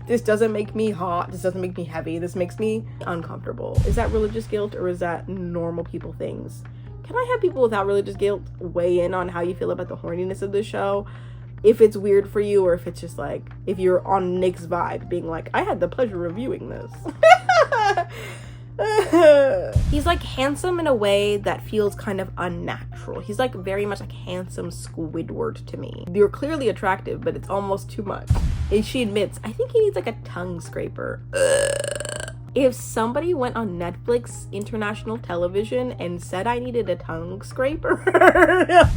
This doesn't make me hot. This doesn't make me heavy. This makes me uncomfortable. Is that religious guilt or is that normal people things? Can I have people without religious guilt weigh in on how you feel about the horniness of this show? If it's weird for you, or if it's just like, if you're on Nick's vibe, being like, I had the pleasure of viewing this. He's like handsome in a way that feels kind of unnatural. He's like very much like handsome Squidward to me. You're clearly attractive, but it's almost too much. And she admits, I think he needs like a tongue scraper. If somebody went on Netflix international television and said I needed a tongue scraper.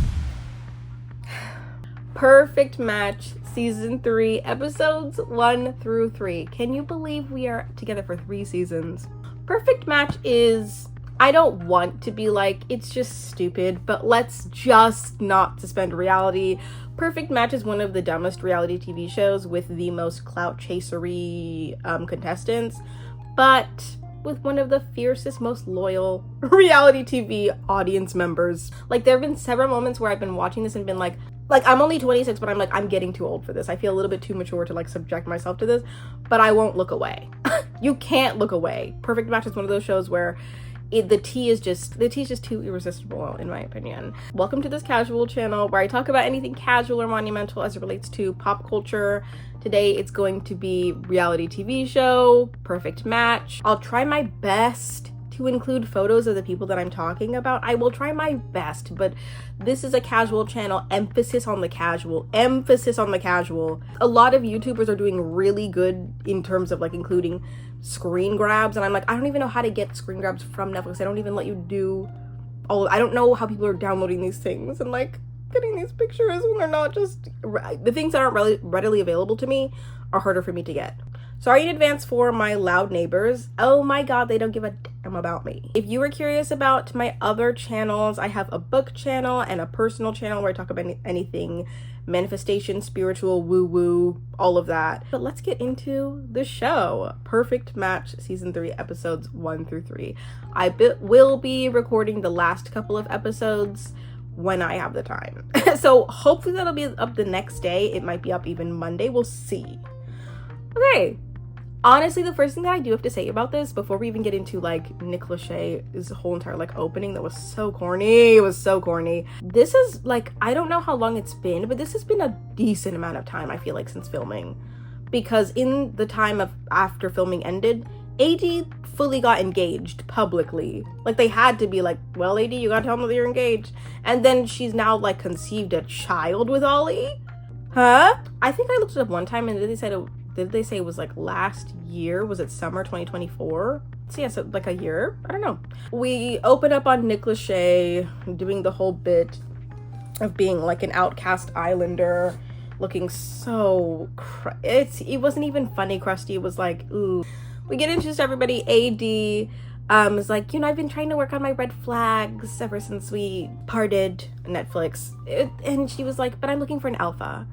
Perfect Match season 3 episodes 1 through 3. Can you believe we are together for 3 seasons? Perfect Match is, I don't want to be like, it's just stupid, but let's just not suspend reality. Perfect Match is one of the dumbest reality TV shows with the most clout chasery contestants, but with one of the fiercest, most loyal reality TV audience members. Like, there have been several moments where I've been watching this and been like I'm only 26, but I'm like, I'm getting too old for this. I feel a little bit too mature to like subject myself to this, but I won't look away. You can't look away. Perfect Match is one of those shows where the tea is just too irresistible, in my opinion. Welcome to this casual channel where I talk about anything casual or monumental as it relates to pop culture. Today it's going to be reality TV show, Perfect Match. I'll try my best to include photos of the people that I'm talking about. I will try my best, but this is a casual channel. Emphasis on the casual. Emphasis on the casual. A lot of YouTubers are doing really good in terms of like including screen grabs, and I'm like, I don't even know how to get screen grabs from Netflix. They don't even let you do I don't know how people are downloading these things and like getting these pictures when they're not just the things that aren't readily available to me are harder for me to get. Sorry in advance for my loud neighbors. Oh my god, they don't give a damn about me. If you were curious about my other channels, I have a book channel and a personal channel where I talk about anything manifestation, spiritual, woo-woo, all of that. But let's get into the show. Perfect Match season 3 episodes 1 through 3. I will be recording the last couple of episodes when I have the time. So hopefully that'll be up the next day. It might be up even Monday. We'll see. Okay. Honestly, the first thing that I do have to say about this before we even get into like Nick Lachey's whole entire like opening that was so corny. It was so corny. This is like, I don't know how long it's been, but this has been a decent amount of time, I feel like, since filming. Because in the time of after filming ended, AD fully got engaged publicly. Like, they had to be like, well, AD, you gotta tell them that you're engaged. And then she's now like conceived a child with Ollie. Huh? I think I looked it up one time and did they say it was like last year? Was it summer 2024? So yeah, so like a year? I don't know. We open up on Nick Lachey doing the whole bit of being like an outcast islander, looking so it wasn't even funny crusty. It was like, ooh. We get introduced to everybody. AD is like, you know, I've been trying to work on my red flags ever since we parted Netflix. And she was like, but I'm looking for an alpha.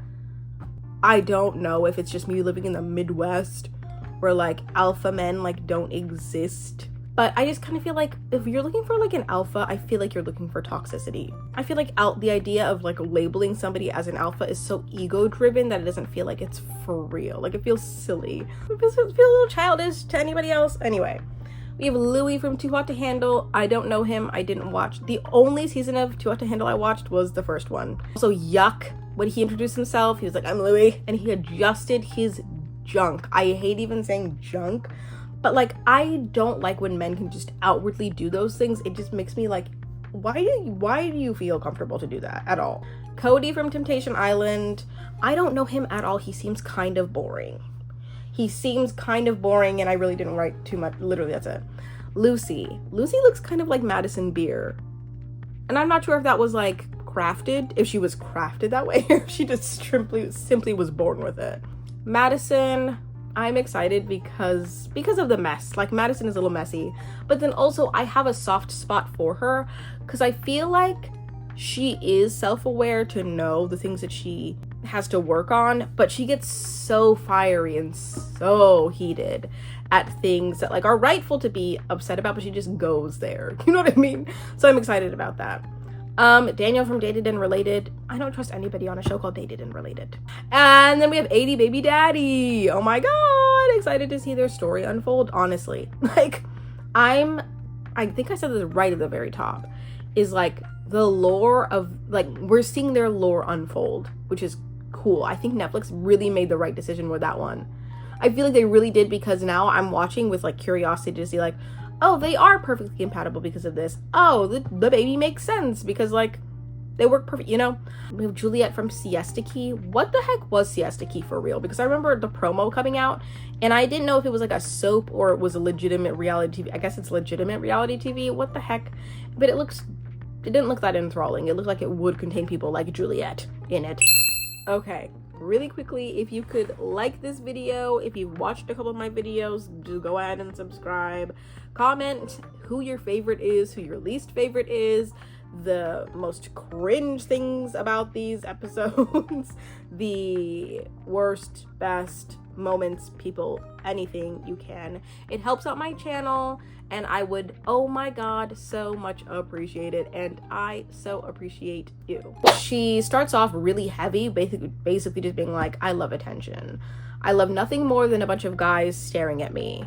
I don't know if it's just me living in the Midwest where like alpha men like don't exist, but I just kind of feel like if you're looking for like an alpha, I feel like you're looking for toxicity. I feel like the idea of like labeling somebody as an alpha is so ego driven that it doesn't feel like it's for real. Like, it feels silly. It feels a little childish to anybody else. Anyway, we have Louis from Too Hot to Handle. I don't know him. I didn't watch. The only season of Too Hot to Handle I watched was the first one. So yuck. When he introduced himself, he was like, I'm Louis. And he adjusted his junk. I hate even saying junk. But like, I don't like when men can just outwardly do those things. It just makes me like, why do you feel comfortable to do that at all? Cody from Temptation Island. I don't know him at all. He seems kind of boring. And I really didn't write too much. Literally, that's it. Lucy looks kind of like Madison Beer. And I'm not sure if that was like crafted, if she was crafted that way, or if she just simply was born with it. Madison, I'm excited because of the mess. Like, Madison is a little messy, but then also I have a soft spot for her because I feel like she is self-aware to know the things that she has to work on, but she gets so fiery and so heated at things that like are rightful to be upset about, but she just goes there. You know what I mean? So I'm excited about that. Daniel from Dated and Related. I don't trust anybody on a show called Dated and Related. And then we have 80 Baby Daddy. Oh my god. excited to see their story unfold, honestly. Like, I think I said this right at the very top, is like the lore of, like, we're seeing their lore unfold, which is cool. I think Netflix really made the right decision with that one. I feel like they really did, because now I'm watching with like curiosity to see like, oh, they are perfectly compatible because of this. Oh, the baby makes sense because like they work perfect, you know? We have Juliet from Siesta Key. What the heck was Siesta Key for real? Because I remember the promo coming out and I didn't know if it was like a soap or it was a legitimate reality TV. I guess it's legitimate reality TV. What the heck? But it didn't look that enthralling. It looked like it would contain people like Juliet in it. Okay, really quickly, if you could like this video, if you've watched a couple of my videos, just go ahead and subscribe. Comment who your favorite is, who your least favorite is, the most cringe things about these episodes, the worst, best moments, people, anything you can. It helps out my channel and I would, oh my god, so much appreciate it, and I so appreciate you. She starts off really heavy, basically just being like, I love attention. I love nothing more than a bunch of guys staring at me.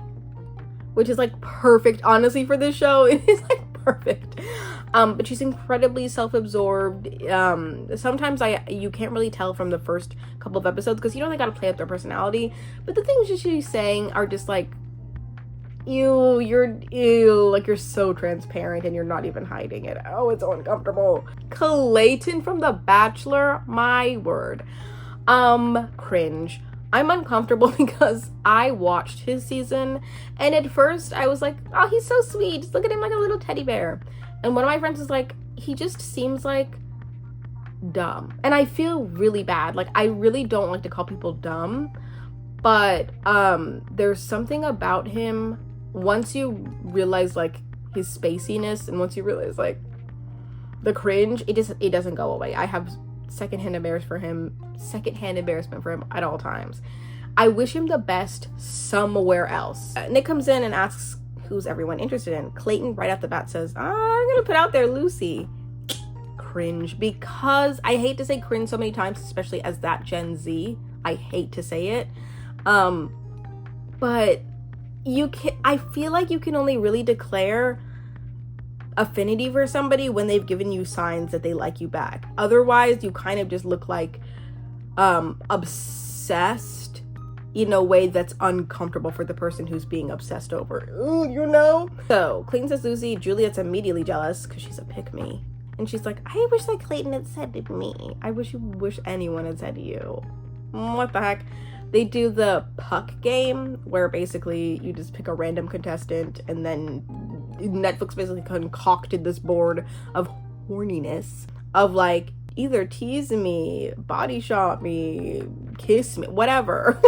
Which is like perfect, honestly, for this show. It is like perfect. But she's incredibly self-absorbed. Sometimes you can't really tell from the first couple of episodes because you know they gotta play up their personality. But the things that she's saying are just like, ew, like you're so transparent and you're not even hiding it. Oh, it's so uncomfortable. Clayton from The Bachelor, my word. Cringe. I'm uncomfortable because I watched his season and at first I was like, oh, he's so sweet. Just look at him like a little teddy bear. And one of my friends was like, he just seems like dumb. And I feel really bad. Like, I really don't like to call people dumb, but there's something about him once you realize like his spaciness and once you realize like the cringe, it doesn't go away. I have secondhand embarrassment for him at all times. I wish him the best somewhere else. Nick comes in and asks who's everyone interested in. Clayton right off the bat says, I'm gonna put out there Lucy. Cringe, because I hate to say cringe so many times, especially as that Gen Z. I hate to say it. But I feel like you can only really declare affinity for somebody when they've given you signs that they like you back. Otherwise, you kind of just look like obsessed in a way that's uncomfortable for the person who's being obsessed over. Ooh, you know? So, Clayton says Lucy. Juliet's immediately jealous because she's a pick-me. And she's like, I wish that Clayton had said to me. I wish anyone had said to you. What the heck? They do the puck game where basically you just pick a random contestant and then Netflix basically concocted this board of horniness of like either tease me, body shot me, kiss me, whatever.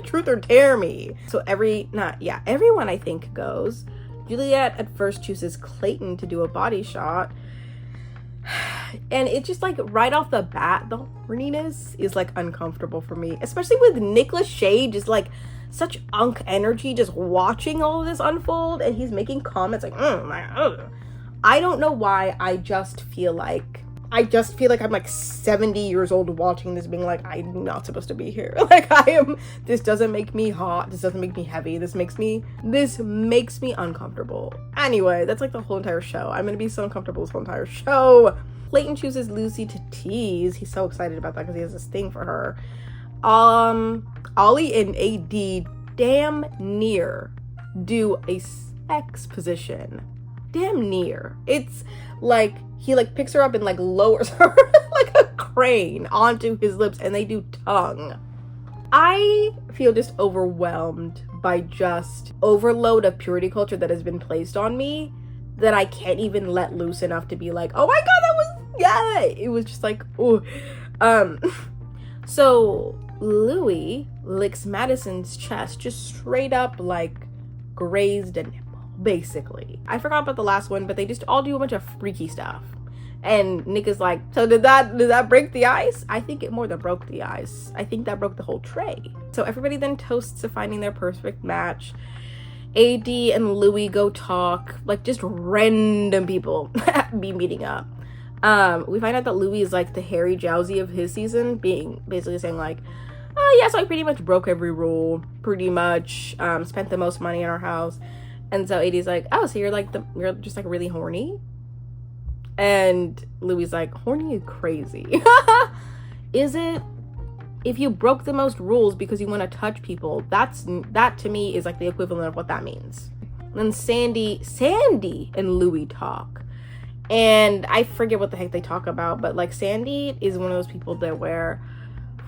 Truth or dare me. So everyone I think goes. Juliet at first chooses Clayton to do a body shot. And it's just like right off the bat, the horniness is like uncomfortable for me, especially with Nicholas Shade, just like such unk energy, just watching all of this unfold, and he's making comments like, I don't know why. I just feel like I'm like 70 years old watching this, being like, I'm not supposed to be here. Like this doesn't make me hot. This doesn't make me heavy. This makes me uncomfortable. Anyway, that's like the whole entire show. I'm gonna be so uncomfortable this whole entire show. Clayton chooses Lucy to tease. He's so excited about that because he has this thing for her. Ollie and AD damn near do a sex position. Damn near. It's like he like picks her up and like lowers her like a crane onto his lips and they do tongue. I feel just overwhelmed by just overload of purity culture that has been placed on me that I can't even let loose enough to be like, oh my god, it was just like, ooh. So Louis licks Madison's chest, just straight up like grazed a nipple, basically. I forgot about the last one, but they just all do a bunch of freaky stuff. And Nick is like, so did that break the ice? I think it more than broke the ice. I think that broke the whole tray. So everybody then toasts to finding their perfect match. AD and Louis go talk, like just random people be meeting up. We find out that Louis is like the Harry Jowsey of his season, being basically saying like, oh yeah, so I pretty much broke every rule, pretty much, spent the most money in our house. And so AD's like, oh, so you're just like really horny? And Louis like, horny is crazy. Is it? If you broke the most rules because you want to touch people, that to me is like the equivalent of what that means. And then Sandy and Louis talk. And I forget what the heck they talk about, but like Sandy is one of those people that where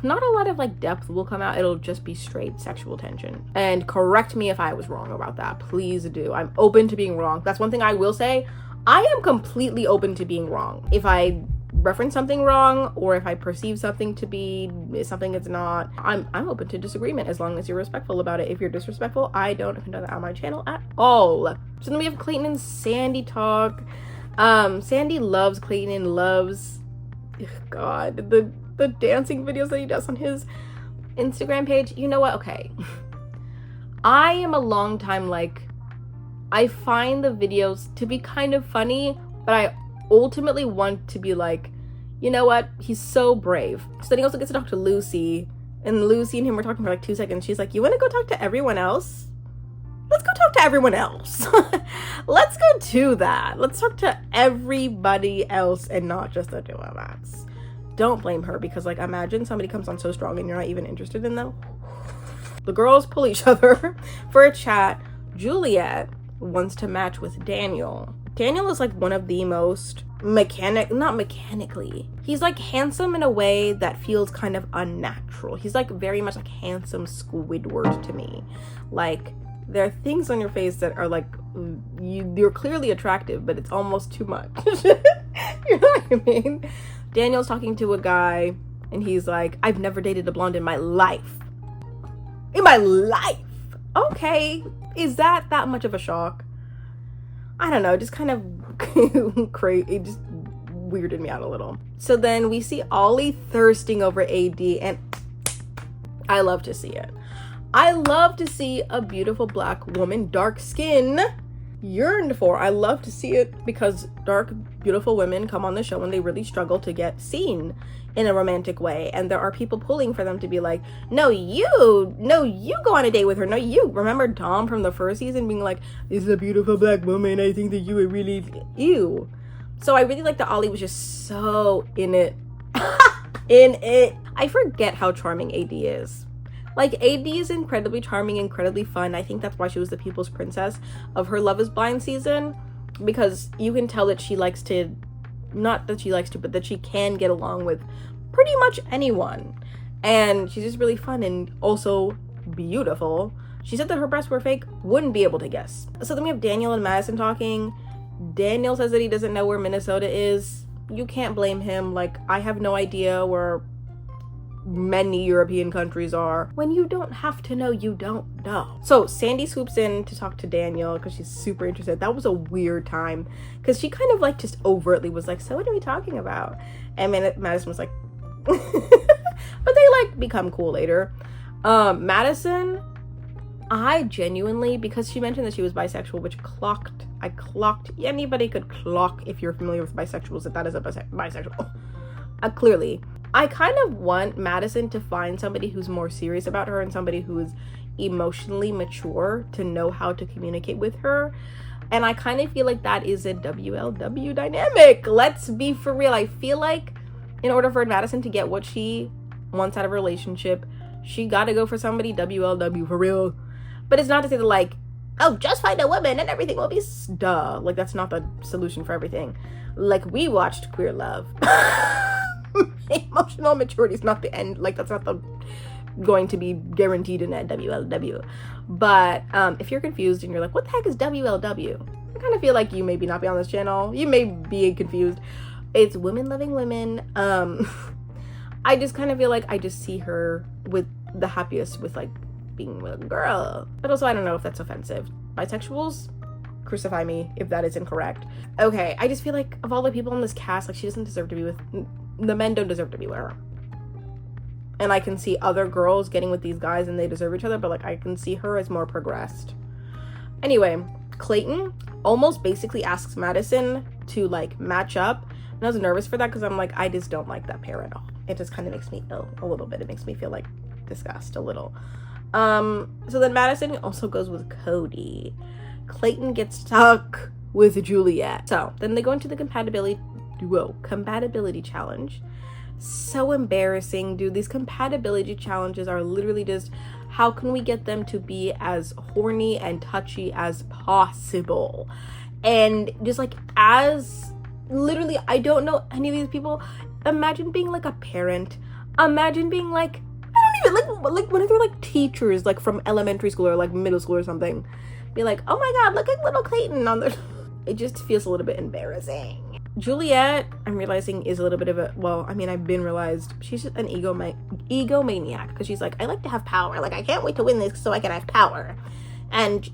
not a lot of like depth will come out. It'll just be straight sexual tension. And correct me if I was wrong about that. Please do. I'm open to being wrong. That's one thing I will say. I am completely open to being wrong. If I reference something wrong or if I perceive something to be something it's not, I'm open to disagreement as long as you're respectful about it. If you're disrespectful, I don't condone that on my channel at all. So then we have Clayton and Sandy talk. Sandy loves Clayton and loves, God, the dancing videos that he does on his Instagram page. You know what? Okay. I am a long time, like, I find the videos to be kind of funny, but I ultimately want to be like, you know what? He's so brave. So then he also gets to talk to Lucy, and Lucy and him were talking for like 2 seconds. She's like, you want to go talk to everyone else? Let's go talk to everyone else. Let's go do that. Let's talk to everybody else and not just the two of us. Don't blame her, because like imagine somebody comes on so strong and you're not even interested in them. The girls pull each other for a chat. Juliet wants to match with Daniel. Daniel is like one of the most not mechanically. He's like handsome in a way that feels kind of unnatural. He's like very much like handsome Squidward to me. Like there are things on your face that are like, you're clearly attractive, but it's almost too much. You know what I mean? Daniel's talking to a guy and he's like, I've never dated a blonde in my life. In my life. Okay. Is that much of a shock? I don't know. Just kind of crazy. It just weirded me out a little. So then we see Ollie thirsting over AD, and I love to see it. I love to see a beautiful black woman, dark skin, yearned for. I love to see it because dark, beautiful women come on the show and they really struggle to get seen in a romantic way. And there are people pulling for them to be like, no, you go on a date with her. No, you. Remember Dom from the first season being like, this is a beautiful black woman. I think that you would really, ew. So I really like that Ollie was just so in it. In it. I forget how charming AD is. Like, AD is incredibly charming, incredibly fun. I think that's why she was the People's Princess of her Love is Blind season. Because you can tell that she likes to, not that she likes to, but that she can get along with pretty much anyone. And she's just really fun and also beautiful. She said that her breasts were fake, wouldn't be able to guess. So then we have Daniel and Madison talking. Daniel says that he doesn't know where Minnesota is. You can't blame him. Like, I have no idea where many European countries are. When you don't have to know, you don't know. So Sandy swoops in to talk to Daniel because she's super interested. That was a weird time because she kind of like just overtly was like, so what are we talking about? And Madison was like, but they like become cool later. Madison, I genuinely, because she mentioned that she was bisexual, which I clocked, anybody could clock if you're familiar with bisexuals that is a bisexual. Clearly. I kind of want Madison to find somebody who's more serious about her and somebody who's emotionally mature to know how to communicate with her. And I kind of feel like that is a WLW dynamic. Let's be for real. I feel like in order for Madison to get what she wants out of a relationship, she got to go for somebody WLW for real. But it's not to say that like, oh, just find a woman and everything will be duh. Like, that's not the solution for everything. Like, we watched Queer Love. Emotional maturity is not the end. Like, that's not going to be guaranteed in that WLW. But if you're confused and you're like, what the heck is WLW? I kind of feel like you maybe not be on this channel. You may be confused. It's women loving women. I just kind of feel like I just see her with the happiest with like being with a girl. But also I don't know if that's offensive. Bisexuals, crucify me if that is incorrect. Okay, I just feel like of all the people in this cast, like she doesn't deserve to be with, the men don't deserve to be with her. And I can see other girls getting with these guys and they deserve each other, but like I can see her as more progressed. Anyway, Clayton almost basically asks Madison to like match up. And I was nervous for that because I'm like, I just don't like that pair at all. It just kind of makes me ill a little bit. It makes me feel like discussed a little. So then Madison also goes with Cody. Clayton gets stuck with Juliet. So then they go into the compatibility challenge. So embarrassing, dude. These compatibility challenges are literally just, how can we get them to be as horny and touchy as possible? And just like, as literally, I don't know any of these people. Imagine being like a parent. Imagine being like, I don't even like one of their like teachers, like from elementary school or like middle school or something, be like, oh my god, look at little Clayton on the it just feels a little bit embarrassing. Juliet, I'm realizing, is a little bit of a, well, I mean, I've been realized, she's just an egomaniac, because she's like, I like to have power, like, I can't wait to win this so I can have power. And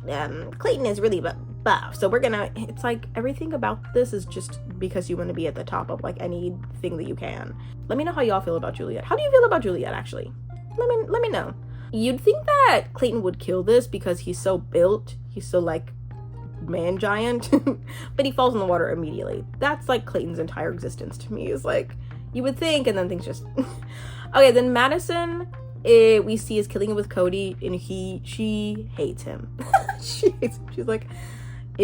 Clayton is really buff, so we're gonna, it's like, everything about this is just because you want to be at the top of, like, anything that you can. Let me know how y'all feel about Juliet. How do you feel about Juliet, actually? Let me know. You'd think that Clayton would kill this because he's so built, he's so, like, man giant, but he falls in the water immediately. That's like Clayton's entire existence to me, is like, you would think, and then things just okay. Then Madison, we see, is killing it with Cody, and she hates him. She hates him. She's like,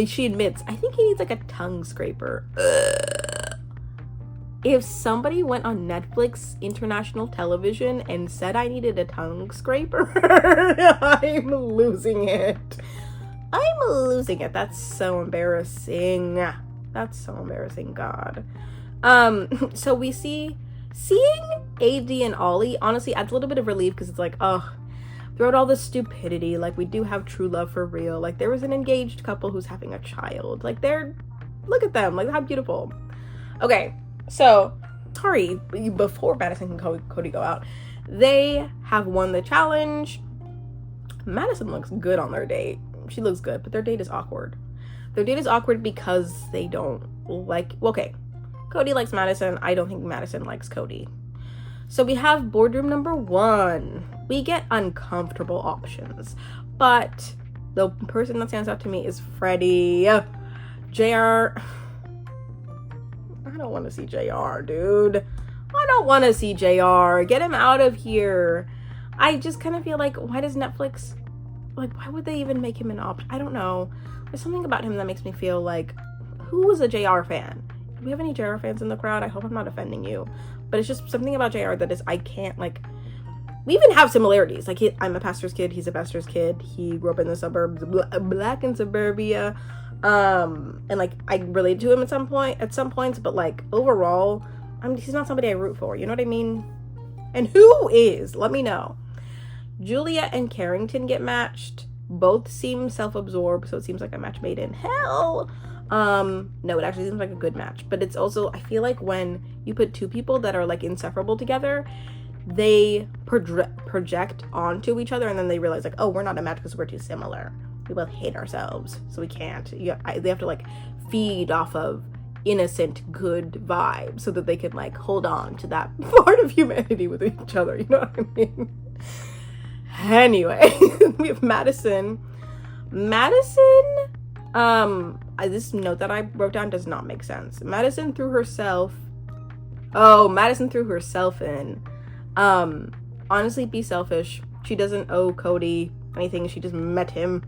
she admits, I think he needs like a tongue scraper. If somebody went on Netflix international television and said I needed a tongue scraper, I'm losing it. That's so embarrassing. That's so embarrassing, God. So we seeing AD and Ollie honestly adds a little bit of relief, because it's like, oh, throughout all this stupidity, like, we do have true love for real. Like, there was an engaged couple who's having a child. Like, look at them, like, how beautiful. Okay, so sorry, before Madison and Cody go out, they have won the challenge. Madison looks good on their date. She looks good, but their date is awkward. Their date is awkward because they don't like, okay, Cody likes Madison. I don't think Madison likes Cody. So we have boardroom number 1. We get uncomfortable options, but the person that stands out to me is Freddie. JR, I don't want to see JR, dude. I don't want to see JR. Get him out of here. I just kind of feel like, why does Netflix, like, why would they even make him an option? I don't know. There's something about him that makes me feel like, who is a JR fan? Do we have any JR fans in the crowd? I hope I'm not offending you. But it's just something about JR that is, I can't, like, we even have similarities. Like, I'm a pastor's kid. He's a pastor's kid. He grew up in the suburbs, black in suburbia. And, like, I relate to him at some points, but, like, overall, he's not somebody I root for. You know what I mean? And who is? Let me know. Juliet and Carrington get matched. Both seem self-absorbed, so it seems like a match made in hell. No, it actually seems like a good match. But it's also, I feel like when you put two people that are, like, inseparable together, they project onto each other, and then they realize, like, oh, we're not a match because we're too similar. We both hate ourselves, so we can't. They have to, like, feed off of innocent good vibe so that they can, like, hold on to that part of humanity with each other. You know what I mean? Anyway, we have Madison. This note that I wrote down does not make sense. Madison threw herself in. Honestly, be selfish. She doesn't owe Cody anything. She just met him.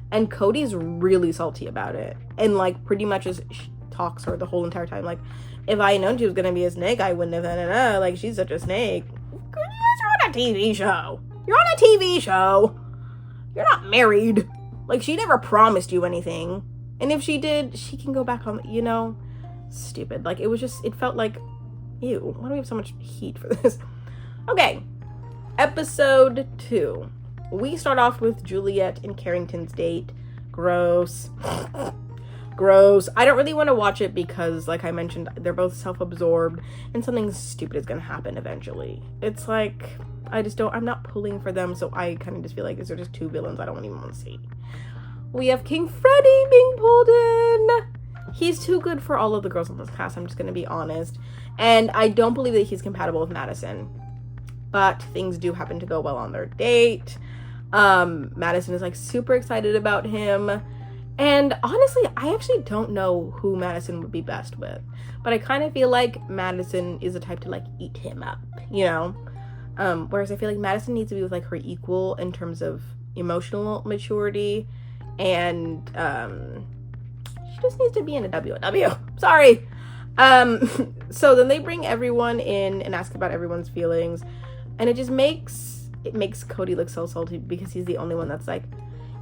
And Cody's really salty about it. And, like, pretty much just talks her the whole entire time. Like, if I had known she was gonna be a snake, I wouldn't have, like, she's such a snake. You guys are on a TV show. You're on a TV show. You're not married. Like, she never promised you anything. And if she did, she can go back home, you know? Stupid. Like, it felt like, ew, why do we have so much heat for this? Okay. Episode 2. We start off with Juliet and Carrington's date. Gross. Gross. I don't really want to watch it because, like I mentioned, they're both self-absorbed and something stupid is going to happen eventually. It's like, I'm not pulling for them, so I kind of just feel like these are just two villains I don't even want to see. We have King Freddie being pulled in. He's too good for all of the girls in this cast, I'm just going to be honest. And I don't believe that he's compatible with Madison. But things do happen to go well on their date. Madison is, like, super excited about him. And honestly, I actually don't know who Madison would be best with. But I kind of feel like Madison is the type to, like, eat him up, you know? Whereas I feel like Madison needs to be with like her equal in terms of emotional maturity, and she just needs to be in a W. Sorry. So then they bring everyone in and ask about everyone's feelings, and it makes Cody look so salty because he's the only one that's like,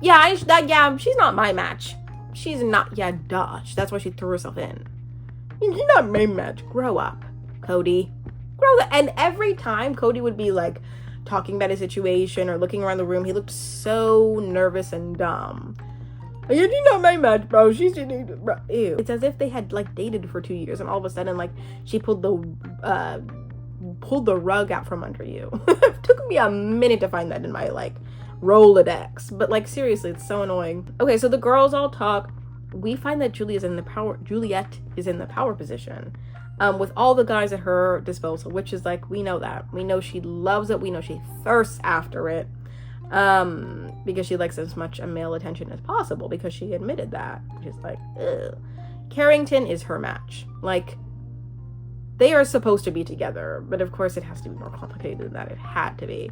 yeah, she's not my match. She's not, yeah, duh. That's why she threw herself in. You're not my match. Grow up, Cody. And every time Cody would be like talking about his situation or looking around the room, he looked so nervous and dumb. You're not my match, bro. She's ew. It's as if they had like dated for 2 years, and all of a sudden, like, she pulled the rug out from under you. It took me a minute to find that in my like Rolodex, but like seriously, it's so annoying. Okay, so the girls all talk. We find that Juliet is in the power position, with all the guys at her disposal, which is like, we know that. We know she loves it. We know she thirsts after it. Because she likes as much male attention as possible, because she admitted that. She's like, ugh. Carrington is her match. Like, they are supposed to be together, but of course it has to be more complicated than that. It had to be.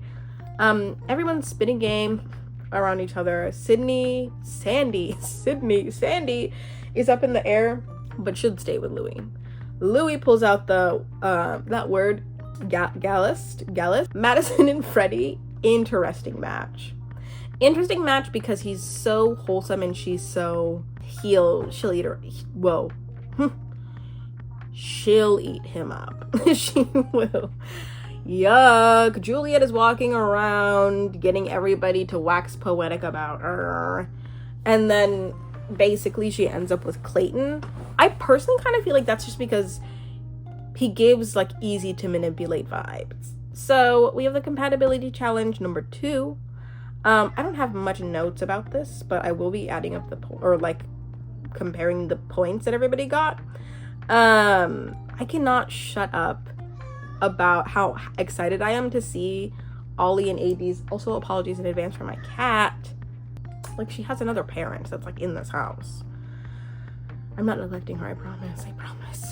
Everyone's spinning game around each other. Sandy is up in the air, but should stay with Louis. Louis pulls out the, that word, Gallus. Madison and Freddie. Interesting match because he's so wholesome and she's so she'll eat her. Whoa. She'll eat him up. She will. Yuck. Juliet is walking around getting everybody to wax poetic about her, and then basically she ends up with Clayton. I personally kind of feel like that's just because he gives like easy to manipulate vibes. So we have the compatibility challenge number 2. I don't have much notes about this, but I will be adding up comparing the points that everybody got. I cannot shut up about how excited I am to see Ollie and AD's. Also, apologies in advance for my cat. Like, she has another parent that's like in this house. I'm not neglecting her, I promise.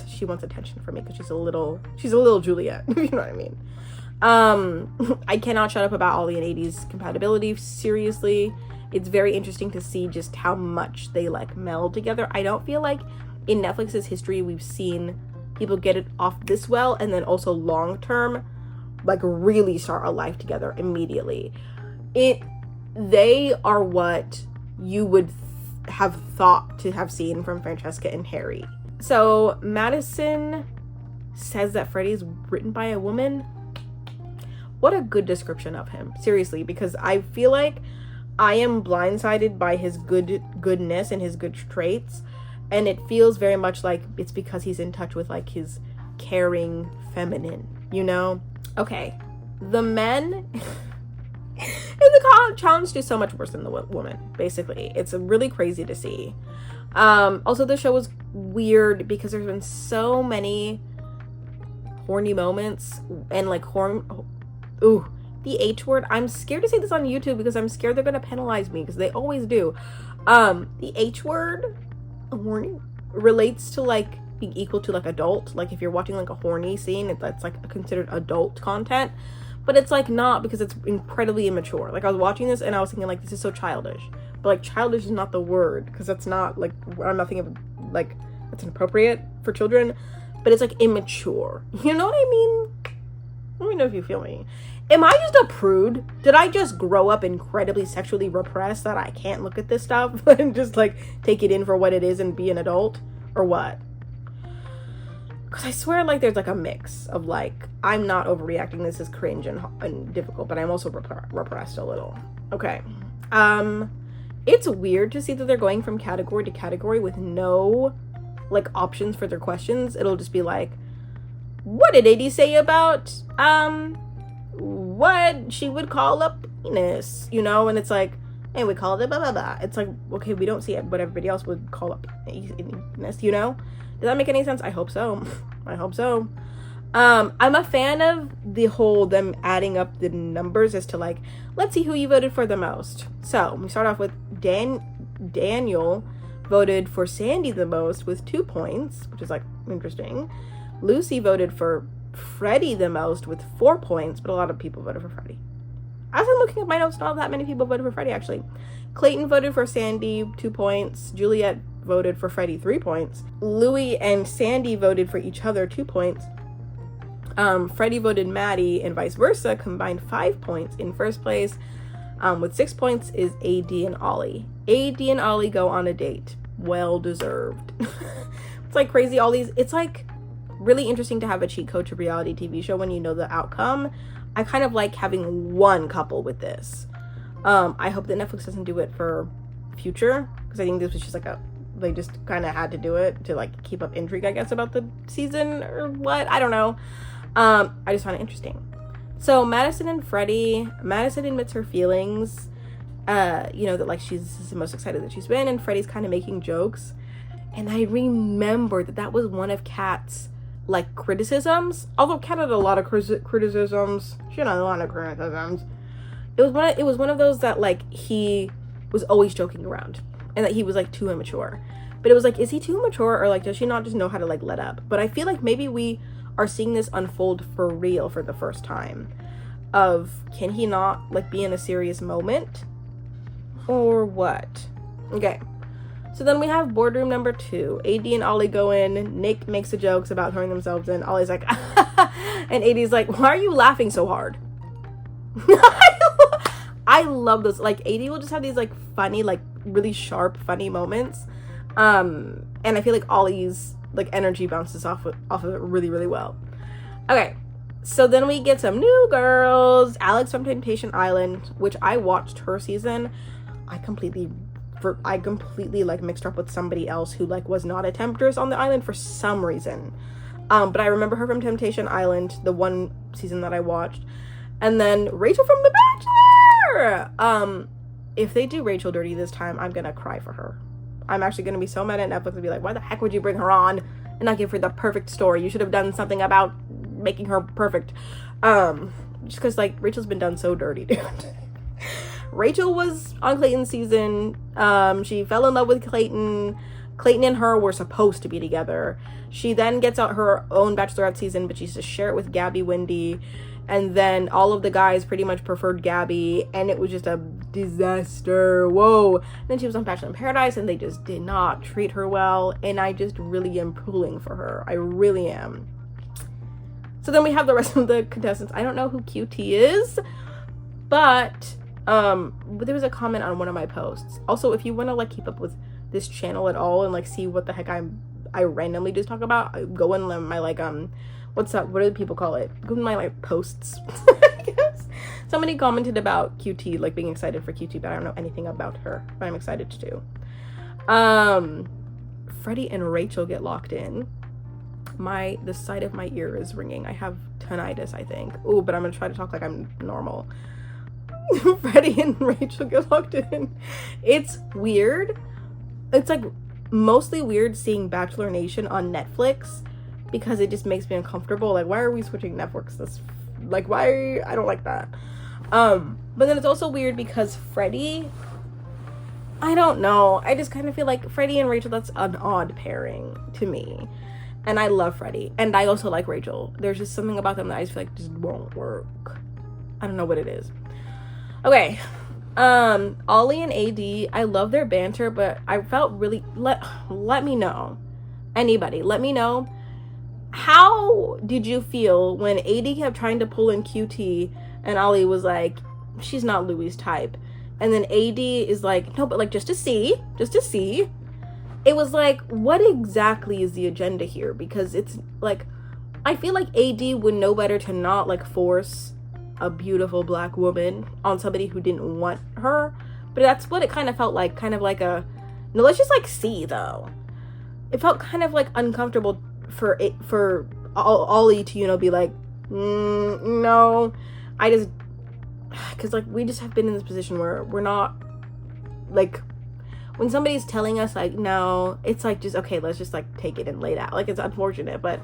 She wants attention from me because she's a little Juliet. You know what I mean? I cannot shut up about Ollie and AD's compatibility. Seriously, it's very interesting to see just how much they like meld together. I don't feel like in Netflix's history we've seen people get it off this well and then also long term like really start a life together immediately. They are what you would have thought to have seen from Francesca and Harry. So Madison says that Freddie's written by a woman. What a good description of him, seriously, because I feel like I am blindsided by his goodness and his good traits, and it feels very much like it's because he's in touch with like his caring feminine, you know? Okay, the men in the challenge do so much worse than the woman, basically. It's really crazy to see. Also, the show was weird because there's been so many horny moments and like the H word. I'm scared to say this on YouTube because I'm scared they're gonna penalize me because they always do. The H word, horny, relates to like being equal to like adult. Like if you're watching like a horny scene, that's like considered adult content, but it's like not, because it's incredibly immature. Like I was watching this and I was thinking like, this is so childish, but like childish is not the word, because that's not like, I'm not thinking of like that's inappropriate for children, but it's like immature. You know what I mean? Let me know if you feel me. Am I just a prude? Did I just grow up incredibly sexually repressed that I can't look at this stuff and just like take it in for what it is and be an adult? Or what? Because I swear like there's like a mix of like, I'm not overreacting, this is cringe and difficult, but I'm also repressed a little. Okay. It's weird to see that they're going from category to category with no like options for their questions. It'll just be like, what did AD say about what she would call a penis, you know? And it's like, hey, we call it a blah blah blah. It's like, okay, we don't see it, but everybody else would call a penis, you know? Does that make any sense? I hope so. I hope so. I'm a fan of the whole them adding up the numbers as to like, let's see who you voted for the most. So we start off with Daniel voted for Sandy the most with 2 points, which is like interesting. Lucy voted for Freddie the most with 4 points, but a lot of people voted for Freddie. As I'm looking at my notes, not that many people voted for Freddie, actually. Clayton voted for Sandy, 2 points. Juliet voted for Freddie, 3 points. Louis and Sandy voted for each other, 2 points. Freddie voted Maddie, and vice versa, combined 5 points. In first place, with 6 points, is AD and Ollie. AD and Ollie go on a date. Well deserved. It's like crazy, all these, it's like really interesting to have a cheat code to reality TV show when you know the outcome. I kind of like having one couple with this. I hope that Netflix doesn't do it for future, because I think this was just like they just kind of had to do it to like keep up intrigue, I guess, about the season or what, I don't know. I just found it interesting. So Madison and Freddie, Madison admits her feelings, that like she's the most excited that she's been, and Freddie's kind of making jokes. And I remember that was one of Kat's like criticisms, although Kat had a lot of criticisms. She had a lot of criticisms. It was one of those that like he was always joking around and that he was like too immature. But it was like, is he too mature, or like does she not just know how to like let up? But I feel like maybe we are seeing this unfold for real for the first time. Of, can he not like be in a serious moment or what? Okay. So then we have boardroom number 2. AD and Ollie go in. Nick makes the jokes about throwing themselves in. Ollie's like, and AD's like, why are you laughing so hard? I love this. Like, AD will just have these like funny, like really sharp, funny moments. And I feel like Ollie's like energy bounces off of it really, really well. Okay. So then we get some new girls. Alex from Temptation Island, which I watched her season. I completely like mixed her up with somebody else who like was not a temptress on the island for some reason. But I remember her from Temptation Island, the one season that I watched. And then Rachel from The Bachelor. If they do Rachel dirty this time, I'm gonna cry for her. I'm actually gonna be so mad at Netflix and be like, why the heck would you bring her on and not give her the perfect story? You should have done something about making her perfect. Just because like Rachel's been done so dirty, dude. Rachel was on Clayton's season. She fell in love with Clayton. Clayton and her were supposed to be together. She then gets out her own Bachelorette season, but she used to share it with Gabby Wendy. And then all of the guys pretty much preferred Gabby, and it was just a disaster. Whoa. And then she was on Bachelor in Paradise, and they just did not treat her well. And I just really am pulling for her. I really am. So then we have the rest of the contestants. I don't know who QT is, but there was a comment on one of my posts. Also, if you want to like keep up with this channel at all and like see what the heck I randomly just talk about, go in my like what's that, what do people call it, go in my like posts. I guess somebody commented about QT, like being excited for QT, but I don't know anything about her, but I'm excited to. Freddie and Rachel get locked in. The side of my ear is ringing. I have tinnitus, I think. Ooh, but I'm gonna try to talk like I'm normal. Freddie and Rachel get locked in. It's weird. It's like mostly weird seeing Bachelor Nation on Netflix because it just makes me uncomfortable. Like, why are we switching networks? I don't like that. But then it's also weird because Freddie, I don't know. I just kind of feel like Freddie and Rachel, that's an odd pairing to me. And I love Freddie. And I also like Rachel. There's just something about them that I just feel like just won't work. I don't know what it is. Okay. Ollie and AD, I love their banter, but I felt really, let me know. Anybody, let me know. How did you feel when AD kept trying to pull in QT and Ollie was like, she's not Louis' type. And then AD is like, no, but like just to see. It was like, what exactly is the agenda here? Because it's like, I feel like AD would know better to not like force a beautiful black woman on somebody who didn't want her. But that's what it kind of felt like. Kind of like no, let's just like see though. It felt kind of like uncomfortable for Ollie to, be like, no. Because like we just have been in this position where we're not like, when somebody's telling us like no, it's like just okay, let's just like take it and lay it out. Like, it's unfortunate, but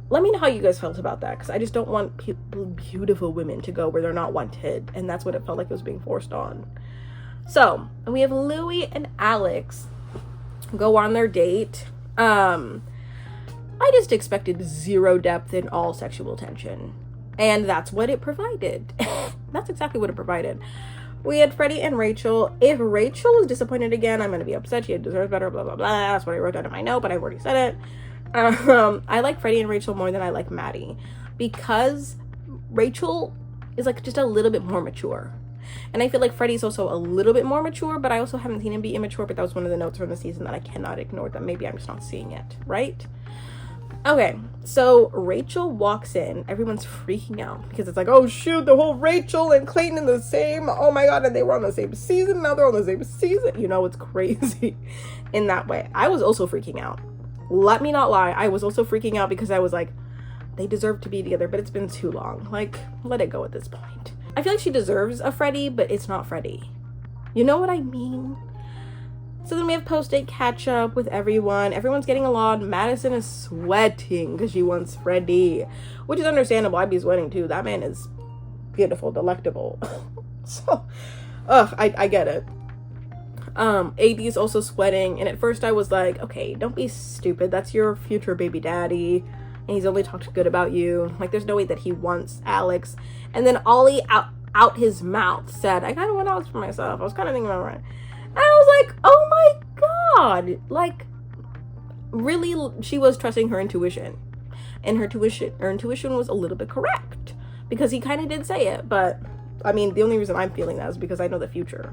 let me know how you guys felt about that, because I just don't want beautiful women to go where they're not wanted, and that's what it felt like it was being forced on. So we have Louis and Alex go on their date. I just expected zero depth and all sexual tension. And that's what it provided. That's exactly what it provided. We had Freddie and Rachel. If Rachel is disappointed again, I'm going to be upset. She deserves better, blah, blah, blah. That's what I wrote down in my note, but I've already said it. I like Freddie and Rachel more than I like Maddie. Because Rachel is like just a little bit more mature. And I feel like Freddie's also a little bit more mature, but I also haven't seen him be immature, but that was one of the notes from the season that I cannot ignore, that maybe I'm just not seeing it, right? Okay, so Rachel walks in. Everyone's freaking out because it's like, oh shoot, the whole Rachel and Clayton in the same, oh my god, and they were on the same season, now they're on the same season. You know, it's crazy in that way. I was also freaking out. Let me not lie, I was also freaking out because I was like, they deserve to be together, but it's been too long. Like, let it go at this point. I feel like she deserves a Freddie, but it's not Freddie. You know what I mean? So then we have post-date catch-up with everyone. Everyone's getting along. Madison is sweating because she wants Freddie, which is understandable. I'd be sweating too. That man is beautiful, delectable. So, I get it. AD is also sweating, and at first I was like, okay, don't be stupid. That's your future baby daddy, and he's only talked good about you. Like, there's no way that he wants Alex. And then Ollie out his mouth said, I kind of want Alex for myself. I was kind of thinking about it. And I was like, oh my god, like, really, she was trusting her intuition, and her intuition was a little bit correct, because he kind of did say it. But I mean, the only reason I'm feeling that is because I know the future,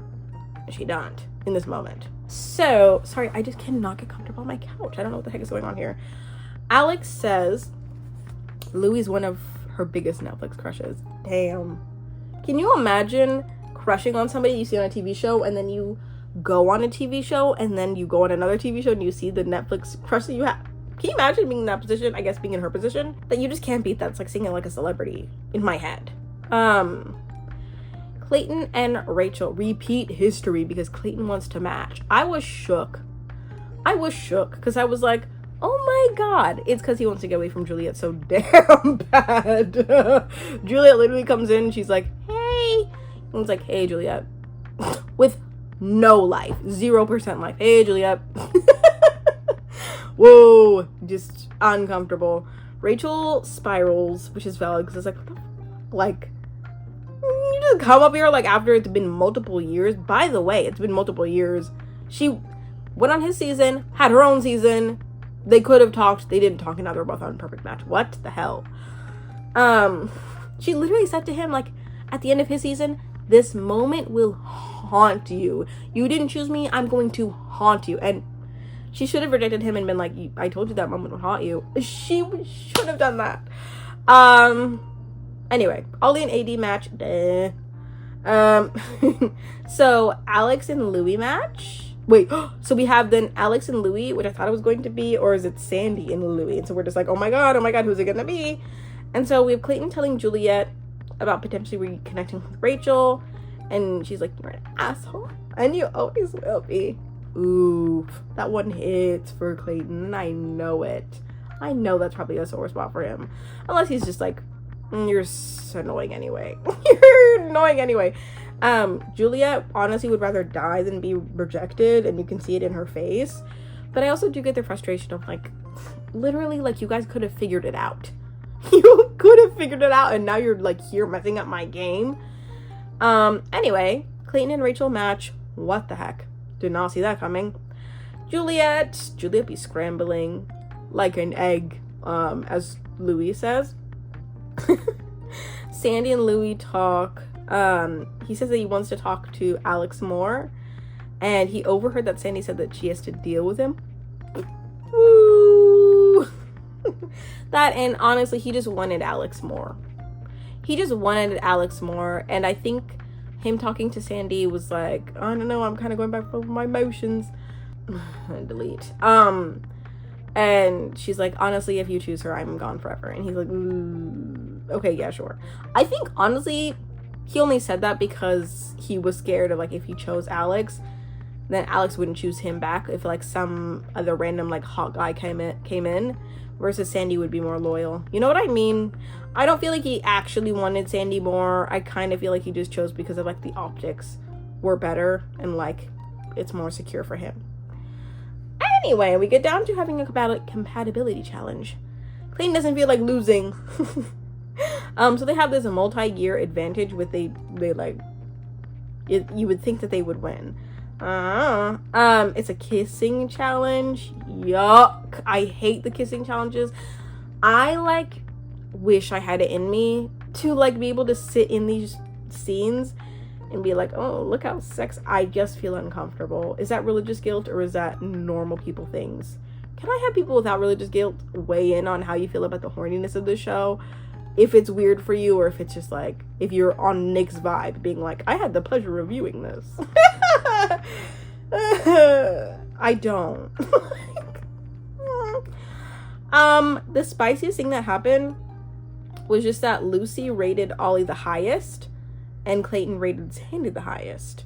and she don't in this moment. So sorry, I just cannot get comfortable on my couch. I don't know what the heck is going on here. Alex says Louis is one of her biggest Netflix crushes. Damn, can you imagine crushing on somebody you see on a TV show, and then you go on a TV show, and then you go on another TV show and you see the Netflix crush that you have? Can you imagine being in that position? I guess being in her position, that you just can't beat that. It's like seeing it like a celebrity in my head. Clayton and Rachel repeat history because Clayton wants to match. I was shook because I was like, oh my god, it's because he wants to get away from Juliet so damn bad. Juliet literally comes in and she's like, hey, and it's like, hey Juliet, with no life, 0% life. Hey Juliet. Whoa, just uncomfortable. Rachel spirals, which is valid because it's like, what the like, you just come up here like after it's been multiple years. By the way, it's been multiple years. She went on his season, had her own season. They could have talked, they didn't talk, and now they're both on Perfect Match. What the hell? She literally said to him, like, at the end of his season, this moment will haunt you. You didn't choose me, I'm going to haunt you. And she should have rejected him and been like, I told you that moment would haunt you. She should have done that. Anyway, Ollie and AD match. So Alex and Louis match. Wait, so we have then Alex and Louis, which I thought it was going to be, or is it Sandy and Louis? And so we're just like, oh my god, who's it gonna be? And so we have Clayton telling Juliet about potentially reconnecting with Rachel, and she's like, you're an asshole, and you always will be. Ooh, that one hits for Clayton. I know it. I know that's probably a sore spot for him. Unless he's just like, you're so annoying anyway. You're annoying anyway. Juliet honestly would rather die than be rejected, and you can see it in her face. But I also do get the frustration of like, literally, like, you guys could have figured it out. You could have figured it out, and now you're like here messing up my game. Anyway, Clayton and Rachel match. What the heck? Did not see that coming. Juliet be scrambling like an egg, as Louis says. Sandy and Louis talk. He says that he wants to talk to Alex more, and he overheard that Sandy said that she has to deal with him. Woo! That, and honestly, he just wanted Alex more. And I think him talking to Sandy was like, I don't know, I'm kind of going back over my emotions. Delete. And she's like, honestly, if you choose her, I'm gone forever. And he's like, okay, yeah, sure. I think, honestly, he only said that because he was scared of, like, if he chose Alex, then Alex wouldn't choose him back if, like, some other random, like, hot guy came in, versus Sandy would be more loyal. You know what I mean? I don't feel like he actually wanted Sandy more. I kind of feel like he just chose because of, like, the optics were better and, like, it's more secure for him. Anyway, we get down to having a compatibility challenge. Clayton doesn't feel like losing. So they have this multi-year advantage with you would think that they would win. It's a kissing challenge. Yuck. I hate the kissing challenges. I wish I had it in me to be able to sit in these scenes and be like, oh, look how I just feel uncomfortable. Is that religious guilt or is that normal people things? Can I have people without religious guilt weigh in on how you feel about the horniness of the show? If it's weird for you, or if it's just if you're on Nick's vibe, being like, I had the pleasure of viewing this. I don't. The spiciest thing that happened was just that Lucy rated Ollie the highest and Clayton rated Sandy the highest.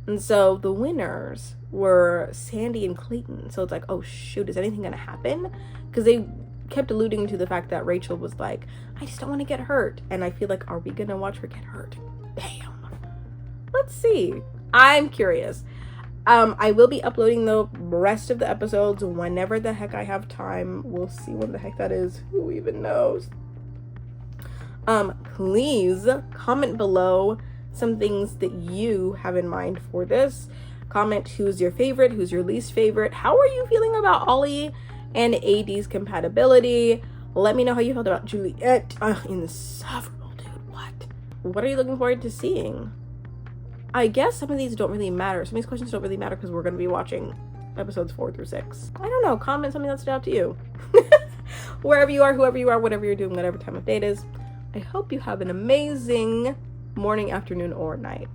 And so the winners were Sandy and Clayton. So it's oh shoot, is anything gonna happen? Because they kept alluding to the fact that Rachel was I just don't want to get hurt. And I feel are we gonna watch her get hurt? Bam. Let's see. I'm curious. I will be uploading the rest of the episodes whenever the heck I have time. We'll see when the heck that is. Who even knows? Please comment below some things that you have in mind for this. Comment who's your favorite, who's your least favorite. How are you feeling about Ollie and AD's compatibility? Let me know how you felt about Juliet. Insufferable, dude. What are you looking forward to seeing? I guess some of these don't really matter. Some of these questions don't really matter because we're going to be watching episodes 4 through 6. I don't know. Comment something that stood out to you. Wherever you are, whoever you are, whatever you're doing, whatever time of day it is. I hope you have an amazing morning, afternoon, or night.